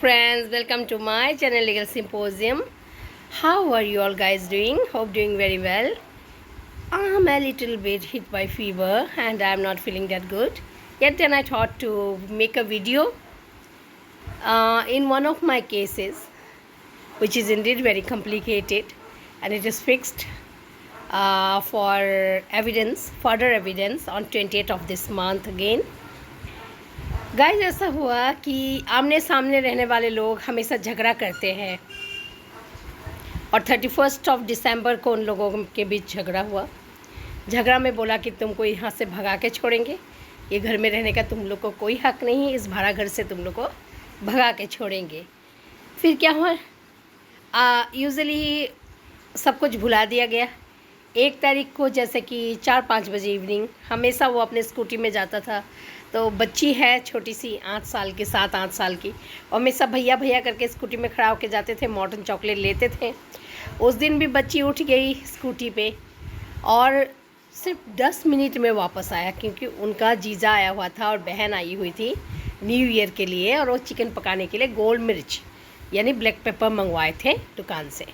Friends, welcome to my channel Legal Symposium. How are you all guys doing? Hope doing very well. I'm a little bit hit by fever and I'm not feeling that good. Yet then I thought to make a video in one of my cases, which is indeed very complicated, and it is fixed for further evidence on 28th of this month again. Guys, ऐसा हुआ कि आमने सामने रहने वाले लोग हमेशा झगड़ा करते हैं और 31 दिसंबर को उन लोगों के बीच झगड़ा हुआ। झगड़ा में बोला कि तुमको यहाँ से भगा के छोड़ेंगे, ये घर में रहने का तुम लोग को कोई हक नहीं, इस भाड़ा घर से तुम लोग को भगा के छोड़ेंगे। फिर क्या हुआ, यूजुअली सब कुछ भुला दिया गया। 1 तारीख को जैसे कि 4-5 बजे इवनिंग हमेशा वो अपने स्कूटी में जाता था। तो बच्ची है छोटी सी 8 साल की, 7-8 साल की, और हमेशा भैया भैया करके स्कूटी में खड़ा होकर जाते थे, मॉर्टन चॉकलेट लेते थे। उस दिन भी बच्ची उठ गई स्कूटी पे और सिर्फ 10 मिनट में वापस आया, क्योंकि उनका जीजा आया हुआ था और बहन आई हुई थी न्यू ईयर के लिए, और वो चिकन पकाने के लिए गोल्ड मिर्च यानी ब्लैक पेपर मंगवाए थे दुकान से।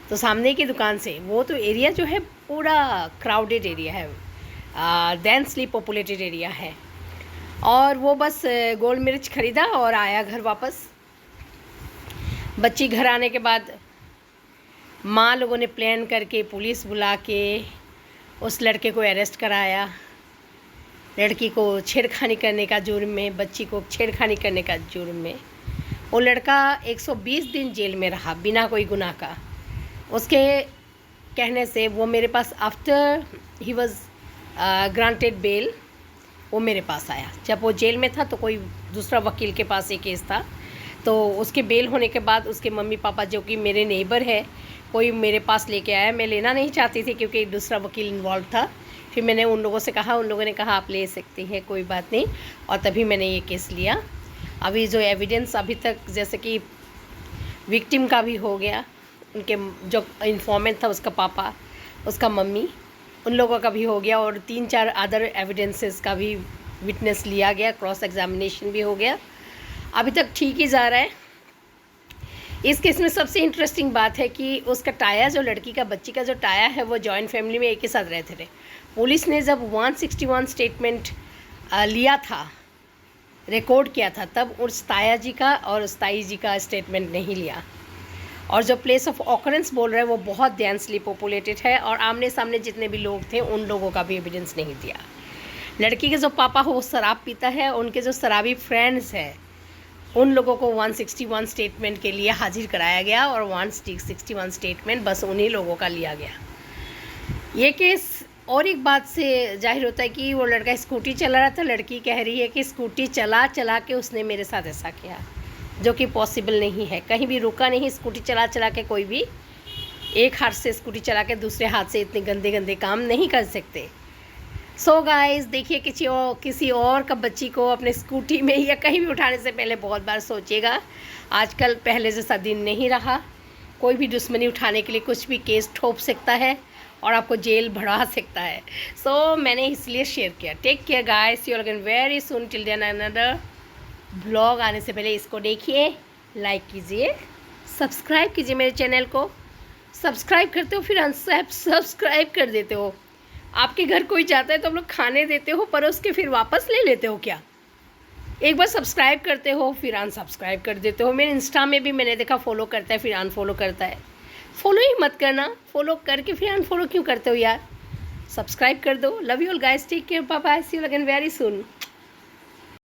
तो सामने की दुकान से, वो तो एरिया जो है पूरा क्राउडेड एरिया है, डेंसली पॉपुलेटेड एरिया है, और वो बस गोल मिर्च ख़रीदा और आया घर वापस। बच्ची घर आने के बाद माँ लोगों ने प्लान करके पुलिस बुला के उस लड़के को अरेस्ट कराया। लड़की को छेड़खानी करने का जुर्म में, बच्ची को छेड़खानी करने का जुर्म में। वो लड़का 120 दिन जेल में रहा बिना कोई गुनाह का। उसके कहने से वो मेरे पास after he was granted bail वो मेरे पास आया। जब वो जेल में था तो कोई दूसरा वकील के पास एक केस था, तो उसके बेल होने के बाद उसके मम्मी पापा, जो कि मेरे नेबर है, कोई मेरे पास लेके आया। मैं लेना नहीं चाहती थी क्योंकि दूसरा वकील इन्वॉल्व था। फिर मैंने उन लोगों से कहा, उन लोगों ने कहा आप ले सकती हैं, कोई बात नहीं, और तभी मैंने ये केस लिया। अभी जो एविडेंस अभी तक, जैसे कि विक्टिम का भी हो गया, उनके जो इन्फॉर्मेंट था उसका पापा, उसका मम्मी, उन लोगों का भी हो गया, और 3-4 अदर एविडेंसेस का भी विटनेस लिया गया, क्रॉस एग्जामिनेशन भी हो गया। अभी तक ठीक ही जा रहा है। इस केस में सबसे इंटरेस्टिंग बात है कि उसका टाया, जो लड़की का, बच्ची का जो टाया है, वो जॉइंट फैमिली में एक ही साथ रहते थे। पुलिस ने जब 161 स्टेटमेंट लिया था, रिकॉर्ड किया था, तब उस ताया जी का और उस ताई जी का स्टेटमेंट नहीं लिया। और जो प्लेस ऑफ ऑकरेंस बोल रहे हैं वो बहुत डेंसली पॉपुलेटेड है, और आमने सामने जितने भी लोग थे उन लोगों का भी एविडेंस नहीं दिया। लड़की के जो पापा हो वो शराब पीता है, उनके जो शराबी फ्रेंड्स हैं उन लोगों को 161 स्टेटमेंट के लिए हाजिर कराया गया, और 161 स्टेटमेंट बस उन्हीं लोगों का लिया गया। ये केस और एक बात से जाहिर होता है कि वो लड़का स्कूटी चला रहा था। लड़की कह रही है कि स्कूटी चला चला के उसने मेरे साथ ऐसा किया, जो कि पॉसिबल नहीं है। कहीं भी रुका नहीं, स्कूटी चला चला के कोई भी एक हाथ से स्कूटी चला के दूसरे हाथ से इतने गंदे गंदे काम नहीं कर सकते। सो गाइस, देखिए किसी और का बच्ची को अपने स्कूटी में या कहीं भी उठाने से पहले बहुत बार सोचिएगा। आजकल पहले जैसा दिन नहीं रहा, कोई भी दुश्मनी उठाने के लिए कुछ भी केस ठोप सकता है और आपको जेल भरा सकता है। सो मैंने इसलिए शेयर किया। Take care guys, you are again very soon, till then another blog आने से पहले इसको देखिए, लाइक कीजिए, सब्सक्राइब कीजिए मेरे चैनल को। सब्सक्राइब करते हो फिर अनसब्सक्राइब कर देते हो। आपके घर कोई जाता है तो हम लोग खाने देते हो, परोस के फिर वापस ले लेते हो क्या? एक बार सब्सक्राइब करते हो फिर अनसब्सक्राइब कर देते हो। मेरे इंस्टा में भी मैंने देखा फॉलो करता है फिर अनफॉलो करता है। फॉलो ही मत करना, फॉलो करके फिर अनफॉलो क्यों करते हो यार? सब्सक्राइब कर दो। Love you all guys, take care, bye bye, see you again very soon.